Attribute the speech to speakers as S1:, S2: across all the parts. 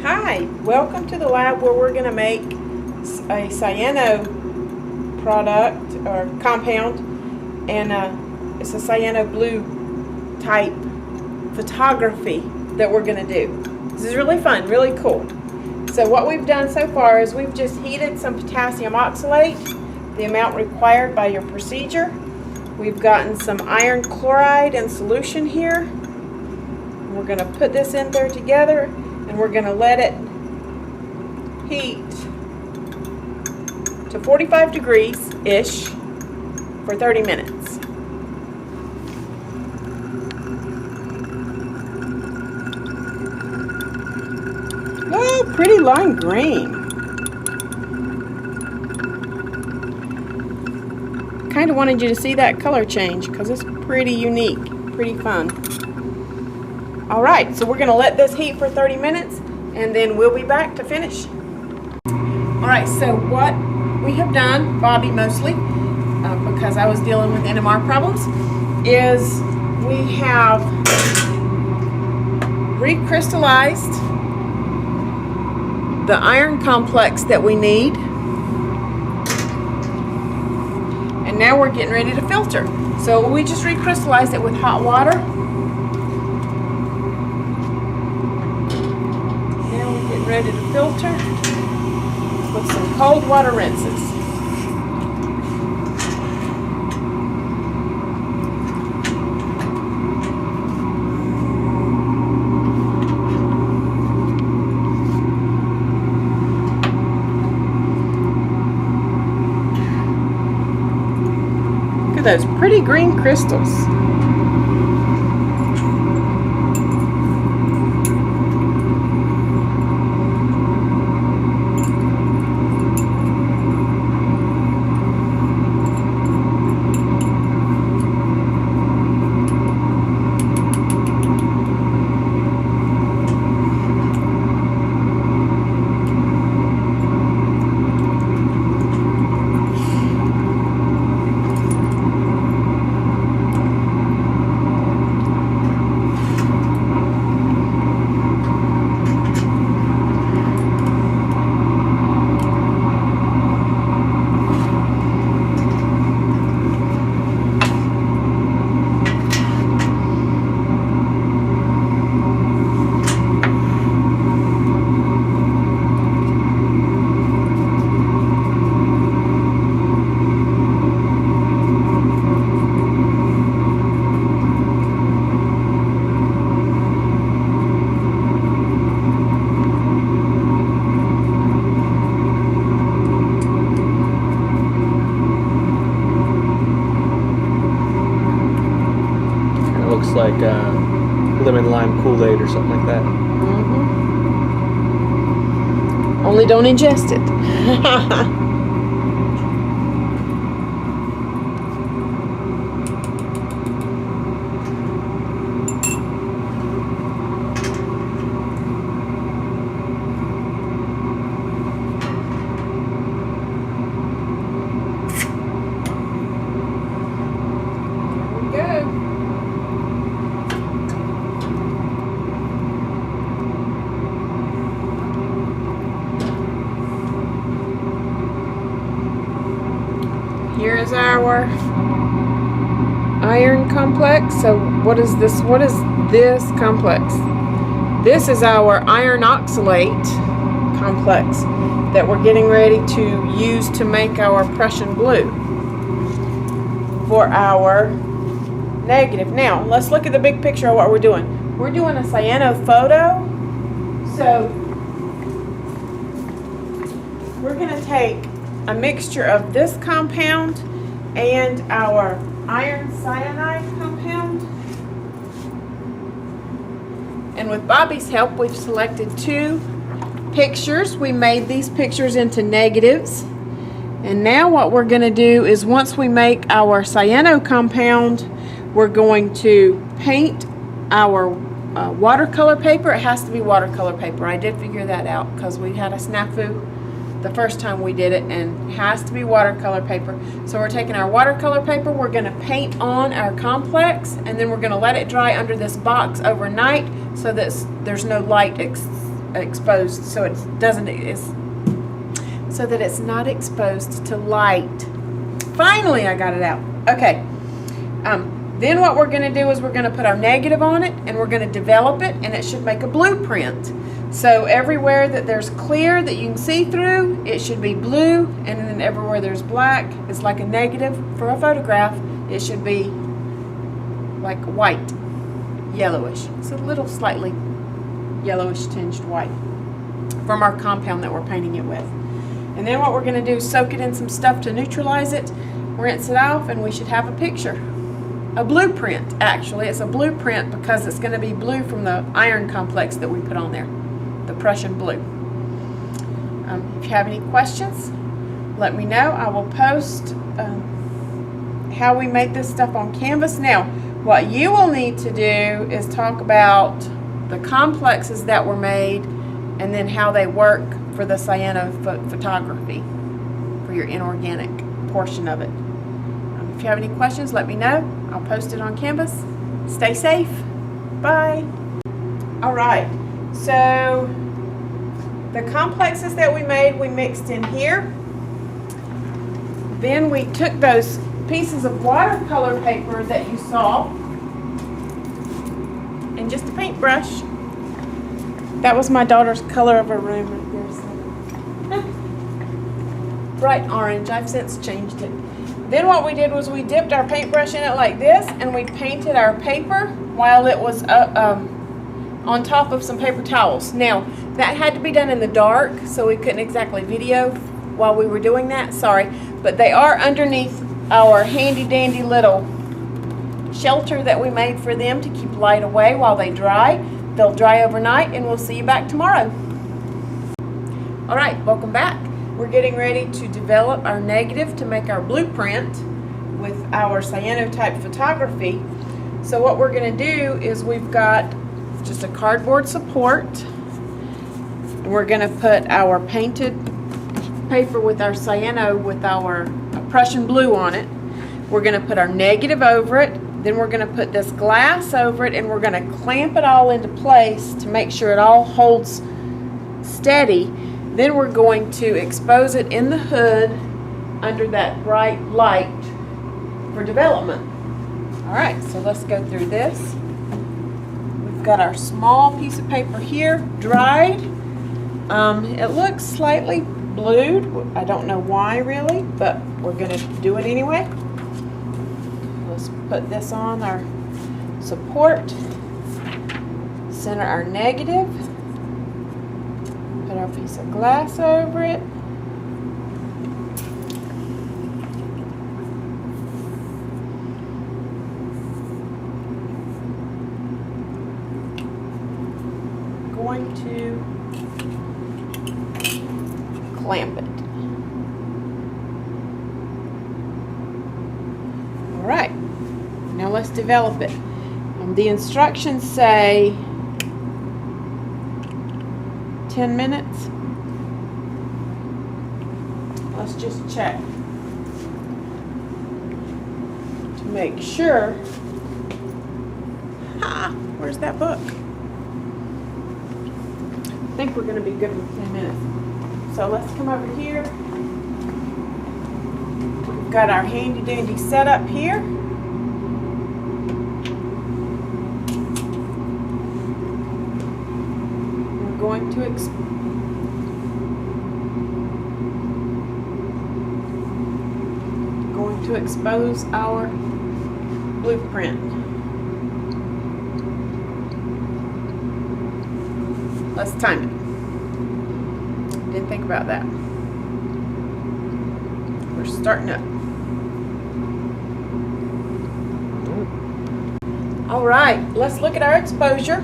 S1: Hi, welcome to the lab where we're going to make a cyano product or compound, and it's a cyano blue type photography that we're going to do. This is really fun, really cool. So what we've done so far is we've just heated some potassium oxalate, the amount required by your procedure. We've gotten some iron chloride in solution here. We're going to put this in there together, and we're going to let it heat to 45 degrees-ish for 30 minutes. Oh, pretty lime green. Kind of wanted you to see that color change because it's pretty unique, pretty fun. Alright, so we're going to let this heat for 30 minutes and then we'll be back to finish. Alright, so what we have done, Bobby mostly, because I was dealing with NMR problems, is we have recrystallized the iron complex that we need, and now we're getting ready to filter. So we just recrystallized it with hot water. Now we're getting ready to filter with some cold water rinses. Those pretty green crystals.
S2: Looks like lemon lime Kool-Aid or something like that.
S1: Mm-hmm. Only don't ingest it. Here is our iron complex. So what is this? What is this complex? This is our iron oxalate complex that we're getting ready to use to make our Prussian blue for our negative. Now, let's look at the big picture of what we're doing. We're doing a cyano photo. So we're going to take a mixture of this compound and our iron cyanide compound. And with Bobby's help, we've selected two pictures. We made these pictures into negatives. And now what we're going to do is once we make our cyano compound, we're going to paint our watercolor paper. It has to be watercolor paper. I did figure that out because we had a snafu the first time we did it, and it has to be watercolor paper. So we're taking our watercolor paper, we're going to paint on our complex, and then we're going to let it dry under this box overnight so that there's no light exposed, so it doesn't so that it's not exposed to light. Finally, I got it out. Okay. Then what we're going to do is we're going to put our negative on it, and we're going to develop it, and it should make a blueprint. So everywhere that there's clear that you can see through, it should be blue, and then everywhere there's black, it's like a negative for a photograph. It should be like white, yellowish. It's a little slightly yellowish tinged white from our compound that we're painting it with. And then what we're going to do is soak it in some stuff to neutralize it, rinse it off, and we should have a picture. A blueprint, actually. It's a blueprint because it's going to be blue from the iron complex that we put on there, the Prussian blue. If you have any questions, let me know. I will post how we make this stuff on canvas. Now, what you will need to do is talk about the complexes that were made and then how they work for the cyanophotography for your inorganic portion of it. If you have any questions, let me know. I'll post it on Canvas. Stay safe. Bye. All right, so the complexes that we made, we mixed in here. Then we took those pieces of watercolor paper that you saw and just a paintbrush. That was my daughter's color of her room right there. Bright orange. I've since changed it. Then what we did was we dipped our paintbrush in it like this, and we painted our paper while it was on top of some paper towels. Now, that had to be done in the dark, so we couldn't exactly video while we were doing that, sorry. But they are underneath our handy-dandy little shelter that we made for them to keep light away while they dry. They'll dry overnight, and we'll see you back tomorrow. All right, welcome back. We're getting ready to develop our negative to make our blueprint with our cyanotype photography. So what we're going to do is we've got just a cardboard support, and we're going to put our painted paper with our cyano with our Prussian blue on it. We're going to put our negative over it, then we're going to put this glass over it, and we're going to clamp it all into place to make sure it all holds steady. Then we're going to expose it in the hood under that bright light for development. All right, so let's go through this. We've got our small piece of paper here, dried. It looks slightly blued. I don't know why really, but we're going to do it anyway. Let's put this on our support, center our negative. Put our piece of glass over it. Going to clamp it. All right, now let's develop it. The instructions say 10 minutes. Let's just check to make sure. Where's that book? I think we're going to be good with 10 minutes. So let's come over here. We've got our handy dandy setup here. Going to expose our blueprint. Let's time it. Didn't think about that. We're starting up. All right, let's look at our exposure.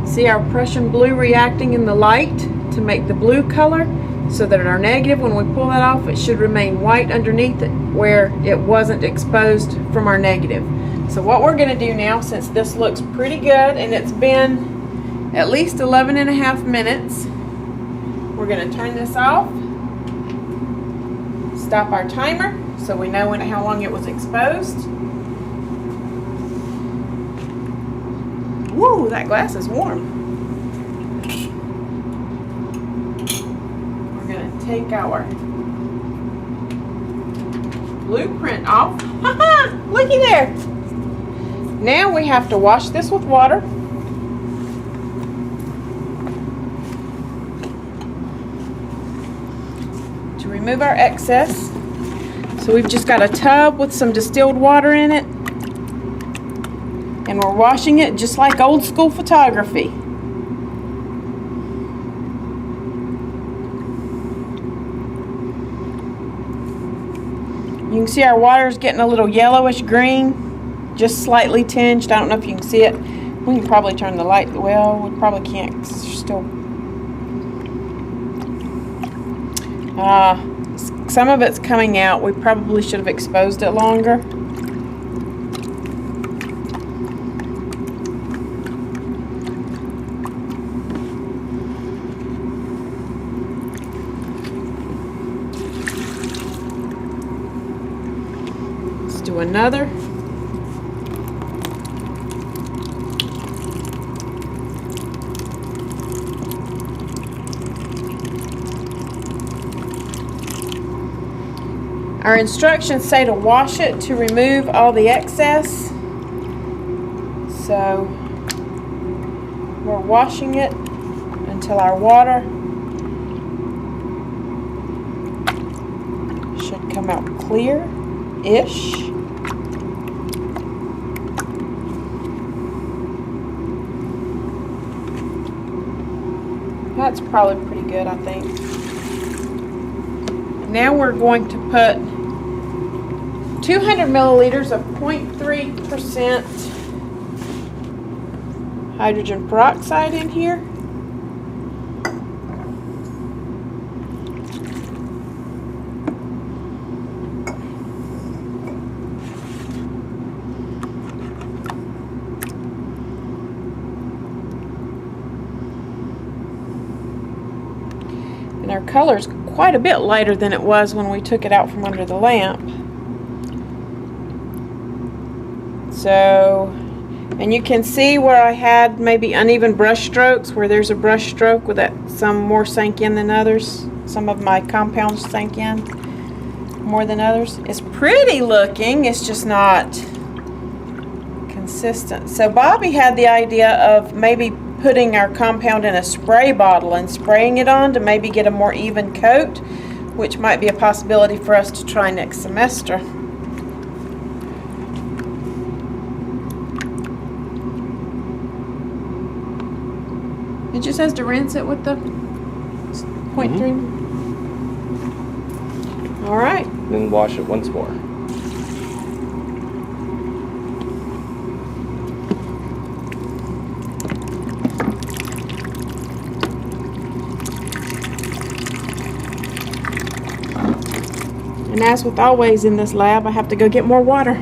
S1: See our Prussian blue reacting in the light to make the blue color, so that our negative, when we pull that off, it should remain white underneath it where it wasn't exposed from our negative. So what we're going to do now, since this looks pretty good and it's been at least 11.5 minutes, we're going to turn this off, stop our timer so we know how long it was exposed. Woo, that glass is warm. take our blueprint off. Haha! Looky there! Now we have to wash this with water. To remove our excess. So we've just got a tub with some distilled water in it. And we're washing it just like old school photography. You can see our water is getting a little yellowish green, just slightly tinged. I don't know if you can see it. We can probably turn the light. Well, we probably can't 'cause it's still. Some of it's coming out. We probably should have exposed it longer. Let's do another. Our instructions say to wash it to remove all the excess. So we're washing it until our water should come out clear-ish. That's probably pretty good, I think. Now we're going to put 200 milliliters of 0.3% hydrogen peroxide in here. And our color's quite a bit lighter than it was when we took it out from under the lamp. So, and you can see where I had maybe uneven brush strokes, where there's a brush stroke with that some more sank in than others. Some of my compounds sank in more than others. It's pretty looking, it's just not consistent. So Bobby had the idea of maybe putting our compound in a spray bottle and spraying it on to maybe get a more even coat, which might be a possibility for us to try next semester. It just says to rinse it with the 0.3. All right.
S2: Then wash it once more.
S1: And as with always in this lab, I have to go get more water.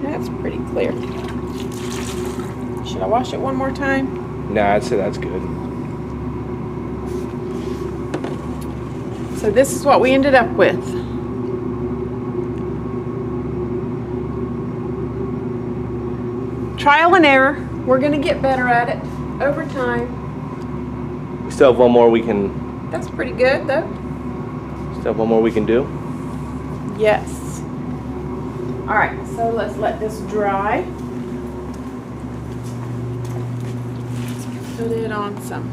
S1: That's pretty clear. Should I wash it one more time?
S2: Nah, I'd say that's good.
S1: So this is what we ended up with. Trial and error. We're going to get better at it over time.
S2: We still have one more we can.
S1: That's pretty good though.
S2: Still have one more we can do.
S1: Yes. All right, so let's let this dry. Let's put it on some.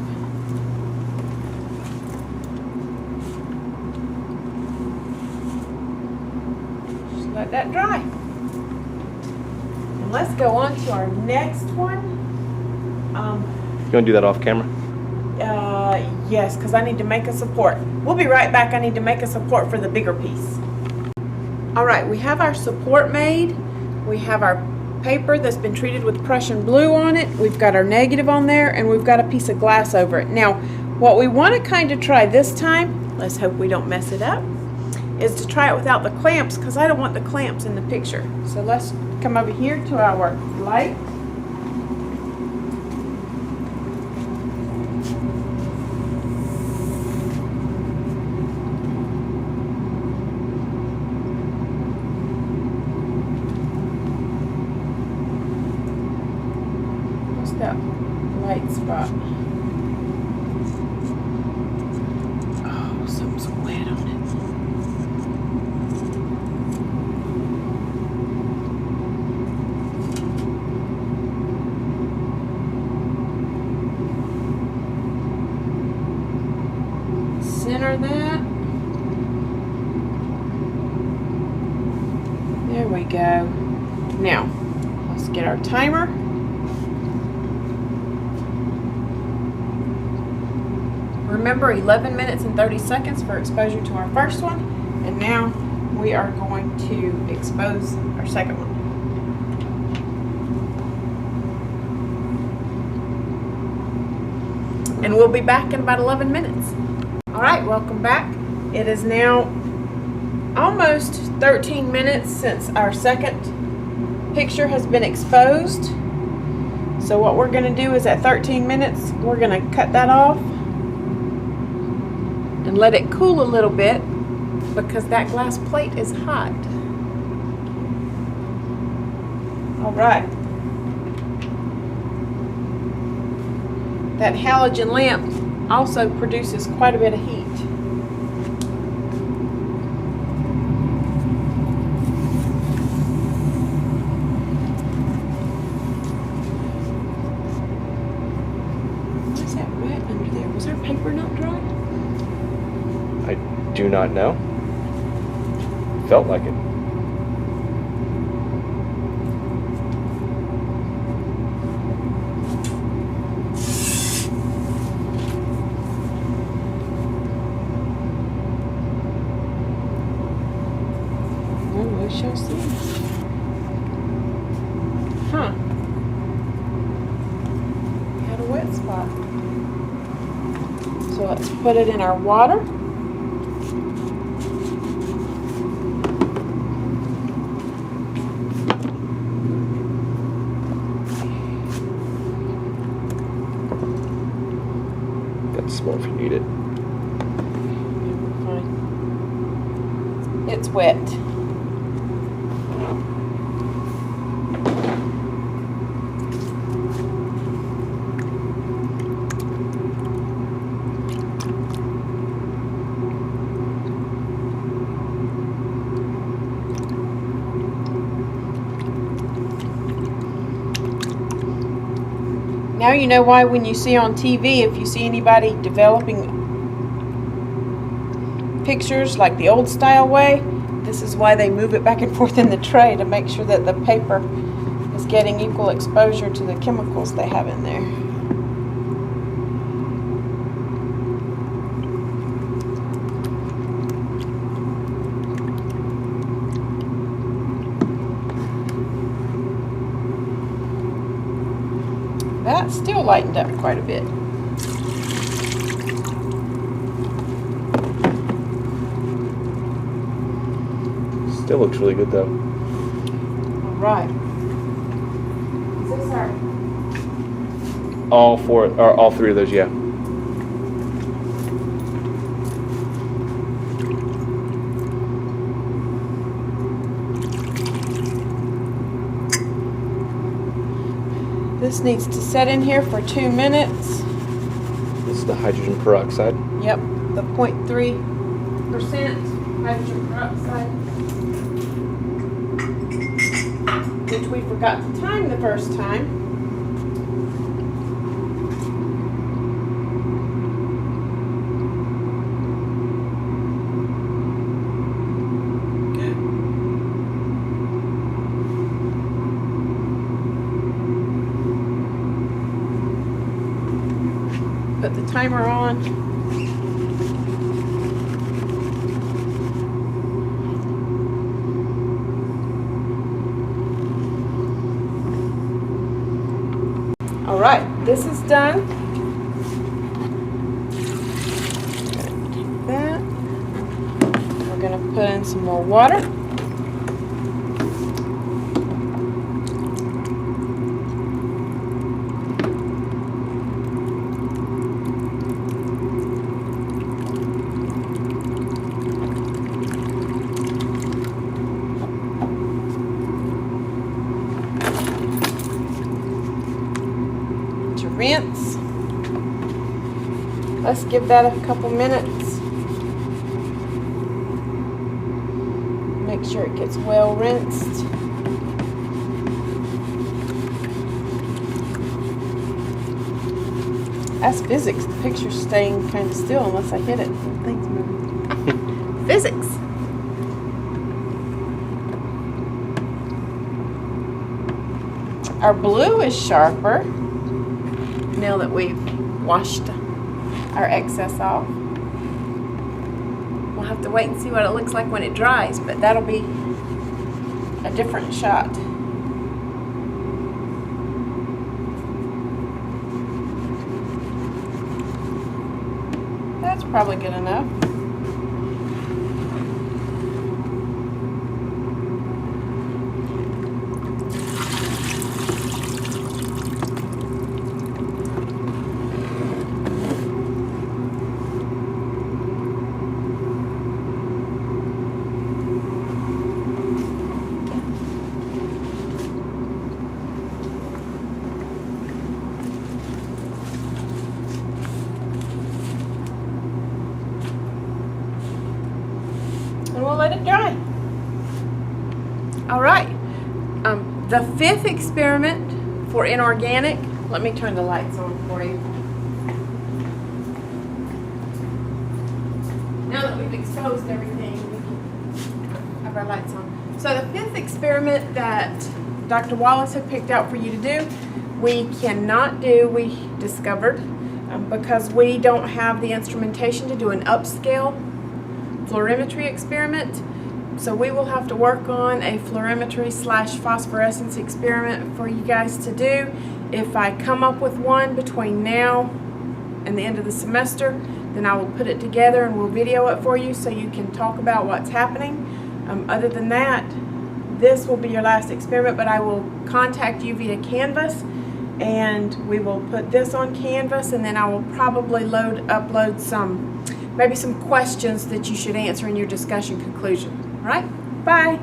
S1: Let that dry. And let's go on to our next one.
S2: You want to do that off camera?
S1: Yes, because I need to make a support. We'll be right back. I need to make a support for the bigger piece. All right, we have our support made. We have our paper that's been treated with Prussian blue on it. We've got our negative on there, and we've got a piece of glass over it. Now, what we want to kind of try this time, let's hope we don't mess it up, is to try it without the clamps, because I don't want the clamps in the picture. So let's come over here to our light. that white spot. Oh, something's wet on it. Center that. There we go. Now, let's get our timer. Remember, 11 minutes and 30 seconds for exposure to our first one. And now we are going to expose our second one. And we'll be back in about 11 minutes. All right, welcome back. It is now almost 13 minutes since our second picture has been exposed. So what we're going to do is at 13 minutes, we're going to cut that off and let it cool a little bit because that glass plate is hot. All right. That halogen lamp also produces quite a bit of heat. What's that wet under there? Was our paper not dry?
S2: I do not know. Felt like it.
S1: Oh, we shall see. Huh. We had a wet spot. So let's put it in our water.
S2: That's more if you need it.
S1: Fine. It's wet. Now you know why when you see on TV, if you see anybody developing pictures like the old style way, this is why they move it back and forth in the tray to make sure that the paper is getting equal exposure to the chemicals they have in there. That still lightened up quite a bit.
S2: Still looks really good though.
S1: All right. Is this our...
S2: All four, or all three of those, yeah.
S1: This needs to set in here for 2 minutes.
S2: This is the hydrogen peroxide.
S1: Yep, the 0.3% hydrogen peroxide, which we forgot to time the first time. Put the timer on. All right, this is done. Take that. We're going to put in some more water. rinse. Let's give that a couple minutes. Make sure it gets well rinsed. That's physics. The picture's staying kind of still unless I hit it. The thing's moving. Physics. Our blue is sharper now that we've washed our excess off. We'll have to wait and see what it looks like when it dries, but that'll be a different shot. That's probably good enough. And we'll let it dry. All right. The fifth experiment for inorganic. Let me turn the lights on for you. Now that we've exposed everything, we can have our lights on. So the fifth experiment that Dr. Wallace had picked out for you to do, we cannot do, we discovered, because we don't have the instrumentation to do an upscale fluorimetry experiment. So we will have to work on a fluorimetry / phosphorescence experiment for you guys to do. If I come up with one between now and the end of the semester, then I will put it together and we'll video it for you so you can talk about what's happening. Other than that, this will be your last experiment, but I will contact you via Canvas and we will put this on Canvas, and then I will probably upload maybe some questions that you should answer in your discussion conclusion. All right? Bye.